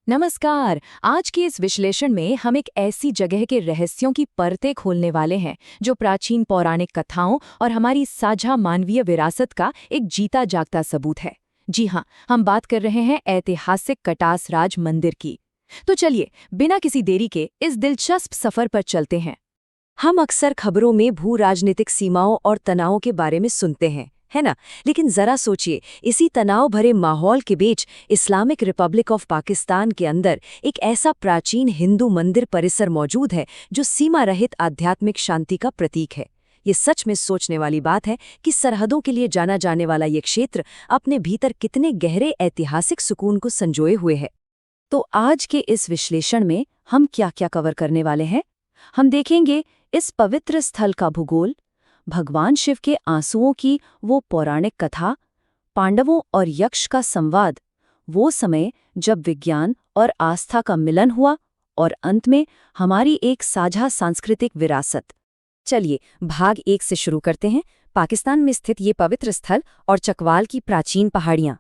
नमस्कार। आज के इस विश्लेषण में हम एक ऐसी जगह के रहस्यों की परतें खोलने वाले हैं जो प्राचीन पौराणिक कथाओं और हमारी साझा मानवीय विरासत का एक जीता जागता सबूत है। जी हाँ, हम बात कर रहे हैं ऐतिहासिक कटास राज मंदिर की। तो चलिए, बिना किसी देरी के इस दिलचस्प सफर पर चलते हैं। हम अक्सर खबरों में भू राजनीतिक सीमाओं और तनावों के बारे में सुनते हैं, है ना? लेकिन जरा सोचिए, इसी तनाव भरे माहौल के बीच इस्लामिक रिपब्लिक ऑफ पाकिस्तान के अंदर एक ऐसा प्राचीन हिंदू मंदिर परिसर मौजूद है जो सीमा रहित आध्यात्मिक शांति का प्रतीक है। ये सच में सोचने वाली बात है कि सरहदों के लिए जाना जाने वाला ये क्षेत्र अपने भीतर कितने गहरे ऐतिहासिक सुकून को संजोए हुए है। तो आज के इस विश्लेषण में हम क्या-क्या कवर करने वाले हैं? हम देखेंगे इस पवित्र स्थल का भूगोल, भगवान शिव के आंसुओं की वो पौराणिक कथा, पांडवों और यक्ष का संवाद, वो समय जब विज्ञान और आस्था का मिलन हुआ, और अंत में हमारी एक साझा सांस्कृतिक विरासत। चलिए, भाग 1 से शुरू करते हैं। पाकिस्तान में स्थित ये पवित्र स्थल और चकवाल की प्राचीन पहाड़ियाँ।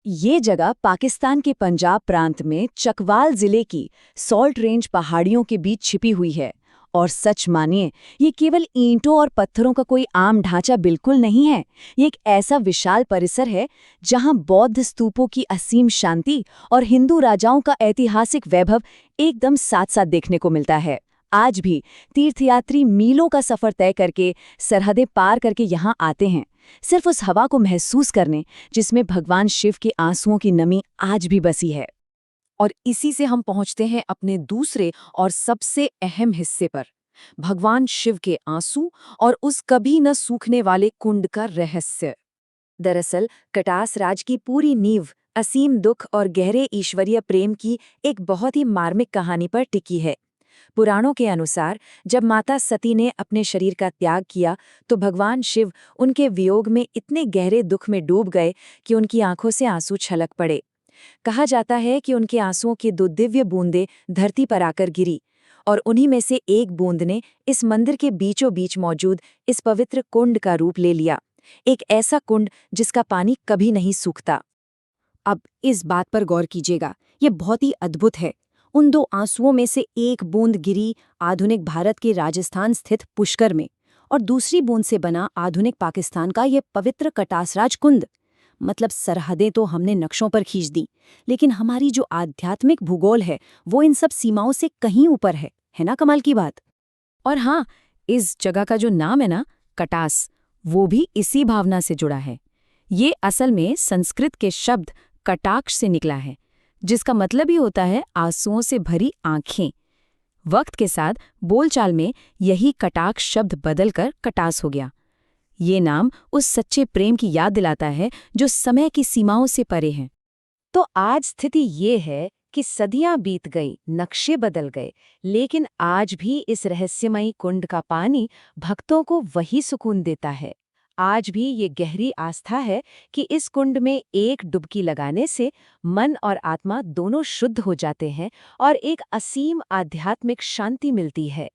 ये जगह पाकिस्तान के पंजाब प्रांत में चकवाल जिले की सॉल्ट रेंज पहाड़ियों के बीच छिपी हुई है। और सच मानिए, ये केवल ईंटों और पत्थरों का कोई आम ढांचा बिल्कुल नहीं है। ये एक ऐसा विशाल परिसर है जहां बौद्ध स्तूपों की असीम शांति और हिंदू राजाओं का ऐतिहासिक वैभव एकदम साथ-साथ देखने को मिलता है। आज भी तीर्थयात्री मीलों का सफर तय करके, सरहदें पार करके यहाँ आते हैं, सिर्फ उस हवा को महसूस करने जिसमें भगवान शिव के आंसुओं की नमी आज भी बसी है। और इसी से हम पहुंचते हैं अपने दूसरे और सबसे अहम हिस्से पर, भगवान शिव के आंसू और उस कभी न सूखने वाले कुंड का रहस्य। दरअसल कटास राज की पूरी नींव असीम दुख और गहरे ईश्वरीय प्रेम की एक बहुत ही मार्मिक कहानी पर टिकी है। पुराणों के अनुसार जब माता सती ने अपने शरीर का त्याग किया तो भगवान शिव उनके वियोग में इतने गहरे दुख में डूब गए कि उनकी आंखों से आंसू छलक पड़े। कहा जाता है कि उनके आंसुओं की 2 दिव्य बूंदें धरती पर आकर गिरी, और उन्हीं में से एक बूंद ने इस मंदिर के बीचों बीच मौजूद इस पवित्र कुंड का रूप ले लिया। एक ऐसा कुंड जिसका पानी कभी नहीं सूखता। अब इस बात पर गौर कीजिएगा, ये बहुत ही अद्भुत है। उन 2 आंसुओं में से एक बूंद गिरी आधुनिक भारत के राजस्थान स्थित पुष्कर में, और दूसरी बूंद से बना आधुनिक पाकिस्तान का ये पवित्र कटासराज कुंड। मतलब सरहदें तो हमने नक्शों पर खींच दी, लेकिन हमारी जो आध्यात्मिक भूगोल है वो इन सब सीमाओं से कहीं ऊपर है ना? कमाल की बात। और हाँ, इस जगह का जो नाम है ना, कटास, वो भी इसी भावना से जुड़ा है। ये असल में संस्कृत के शब्द कटाक्ष से निकला है, जिसका मतलब ही होता है आंसुओं से भरी आंखें। वक्त के साथ बोलचाल में यही कटाक्ष शब्द बदलकर कटास हो गया। ये नाम उस सच्चे प्रेम की याद दिलाता है जो समय की सीमाओं से परे है। तो आज स्थिति ये है कि सदियां बीत गई, नक्शे बदल गए, लेकिन आज भी इस रहस्यमयी कुंड का पानी भक्तों को वही सुकून देता है। आज भी ये गहरी आस्था है कि इस कुंड में एक डुबकी लगाने से मन और आत्मा दोनों शुद्ध हो जाते हैं और एक असीम आध्यात्मिक शांति मिलती है।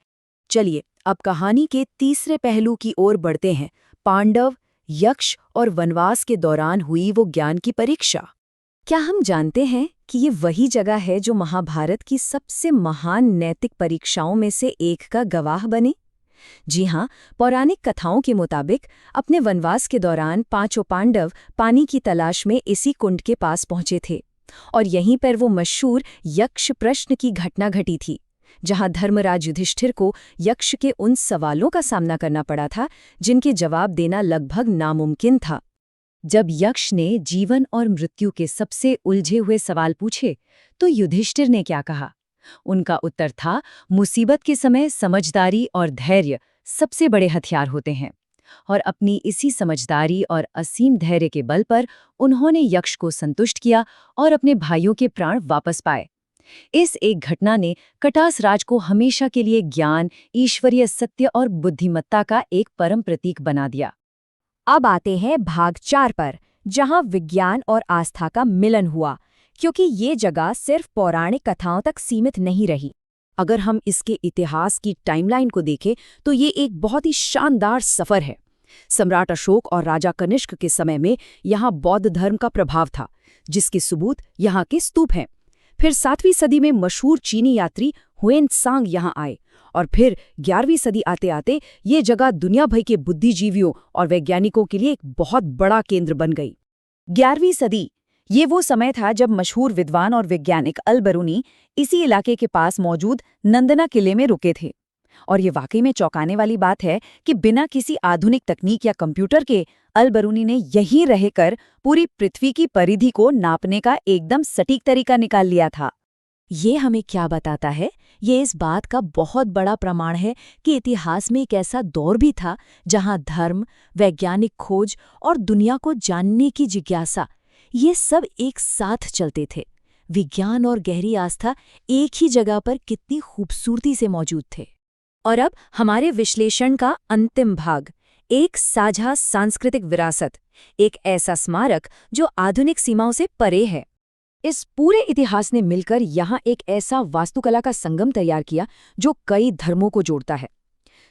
चलिए, अब कहानी के तीसरे पहलू की ओर बढ़ते हैं, पांडव, यक्ष और वनवास के दौरान हुई वो ज्ञान की परीक्षा। क्या हम जानते हैं कि ये वही जगह है जो महाभारत की सबसे महान नैतिक परीक्षाओं में से एक का गवाह बने? जी हाँ, पौराणिक कथाओं के मुताबिक अपने वनवास के दौरान 5 पांडव पानी की तलाश में इसी कुंड के पास पहुंचे थे, और यहीं पर वो मशहूर यक्ष प्रश्न की घटना घटी थी, जहां धर्मराज युधिष्ठिर को यक्ष के उन सवालों का सामना करना पड़ा था जिनके जवाब देना लगभग नामुमकिन था। जब यक्ष ने जीवन और मृत्यु के सबसे उलझे हुए सवाल पूछे तो युधिष्ठिर ने क्या कहा? उनका उत्तर था, मुसीबत के समय समझदारी और धैर्य सबसे बड़े हथियार होते हैं। और अपनी इसी समझदारी और असीम धैर्य के बल पर उन्होंने यक्ष को संतुष्ट किया और अपने भाइयों के प्राण वापस पाए। इस एक घटना ने कटास राज को हमेशा के लिए ज्ञान, ईश्वरीय सत्य और बुद्धिमत्ता का एक परम प्रतीक बना दिया। अब आते हैं भाग 4 पर, जहां विज्ञान और आस्था का मिलन हुआ, क्योंकि ये जगह सिर्फ पौराणिक कथाओं तक सीमित नहीं रही। अगर हम इसके इतिहास की टाइमलाइन को देखें तो ये एक बहुत ही शानदार सफर है। सम्राट अशोक और राजा कनिष्क के समय में यहाँ बौद्ध धर्म का प्रभाव था, जिसके सबूत यहाँ के स्तूप हैं। फिर 7वीं सदी में मशहूर चीनी यात्री हुएन त्सांग यहाँ आए और फिर 11वीं सदी आते आते ये जगह दुनिया भर के बुद्धिजीवियों और वैज्ञानिकों के लिए एक बहुत बड़ा केंद्र बन गई। 11वीं सदी ये वो समय था जब मशहूर विद्वान और वैज्ञानिक अल बरूनी इसी इलाके के पास मौजूद नंदना किले में रुके थे। और ये वाकई में चौंकाने वाली बात है कि बिना किसी आधुनिक तकनीक या कंप्यूटर के अल बरूनी ने यहीं रहकर पूरी पृथ्वी की परिधि को नापने का एकदम सटीक तरीका निकाल लिया था। ये हमें क्या बताता है? ये इस बात का बहुत बड़ा प्रमाण है कि इतिहास में एक ऐसा दौर भी था जहां धर्म, वैज्ञानिक खोज और दुनिया को जानने की जिज्ञासा ये सब एक साथ चलते थे। विज्ञान और गहरी आस्था एक ही जगह पर कितनी खूबसूरती से मौजूद थे। और अब हमारे विश्लेषण का अंतिम भाग, एक साझा सांस्कृतिक विरासत, एक ऐसा स्मारक जो आधुनिक सीमाओं से परे है। इस पूरे इतिहास ने मिलकर यहाँ एक ऐसा वास्तुकला का संगम तैयार किया जो कई धर्मों को जोड़ता है।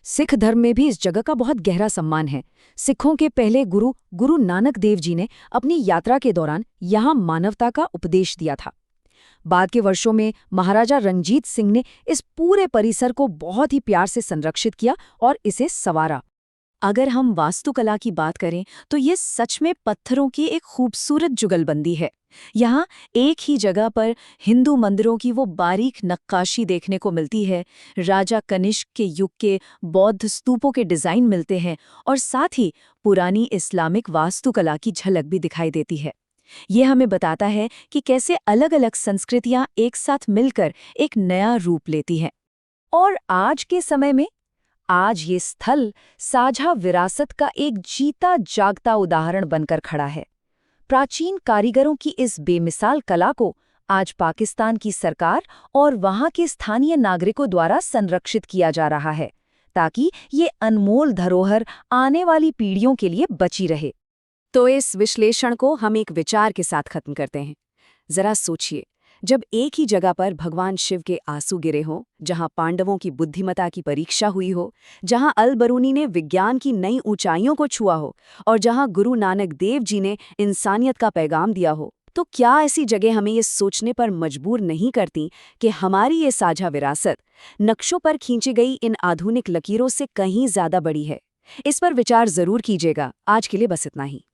सिख धर्म में भी इस जगह का बहुत गहरा सम्मान है। सिखों के पहले गुरु गुरु नानक देव जी ने अपनी यात्रा के दौरान यहाँ मानवता का उपदेश दिया था। बाद के वर्षों में महाराजा रणजीत सिंह ने इस पूरे परिसर को बहुत ही प्यार से संरक्षित किया और इसे संवारा। अगर हम वास्तुकला की बात करें तो ये सच में पत्थरों की एक खूबसूरत जुगलबंदी है। यहाँ एक ही जगह पर हिंदू मंदिरों की वो बारीक नक्काशी देखने को मिलती है, राजा कनिष्क के युग के बौद्ध स्तूपों के डिज़ाइन मिलते हैं और साथ ही पुरानी इस्लामिक वास्तुकला की झलक भी दिखाई देती है। ये हमें बताता है कि कैसे अलग-अलग संस्कृतियां एक साथ मिलकर एक नया रूप लेती हैं। और आज के समय में आज ये स्थल साझा विरासत का एक जीता जागता उदाहरण बनकर खड़ा है। प्राचीन कारीगरों की इस बेमिसाल कला को आज पाकिस्तान की सरकार और वहां के स्थानीय नागरिकों द्वारा संरक्षित किया जा रहा है, ताकि ये अनमोल धरोहर आने वाली पीढ़ियों के लिए बची रहे। तो इस विश्लेषण को हम एक विचार के साथ खत्म करते हैं। जरा सोचिए, जब एक ही जगह पर भगवान शिव के आंसू गिरे हों, जहां पांडवों की बुद्धिमता की परीक्षा हुई हो, जहां अल बरूनी ने विज्ञान की नई ऊंचाइयों को छुआ हो और जहां गुरु नानक देव जी ने इंसानियत का पैगाम दिया हो, तो क्या ऐसी जगह हमें ये सोचने पर मजबूर नहीं करती कि हमारी ये साझा विरासत नक्शों पर खींची गई इन आधुनिक लकीरों से कहीं ज्यादा बड़ी है? इस पर विचार जरूर कीजिएगा। आज के लिए बस इतना ही।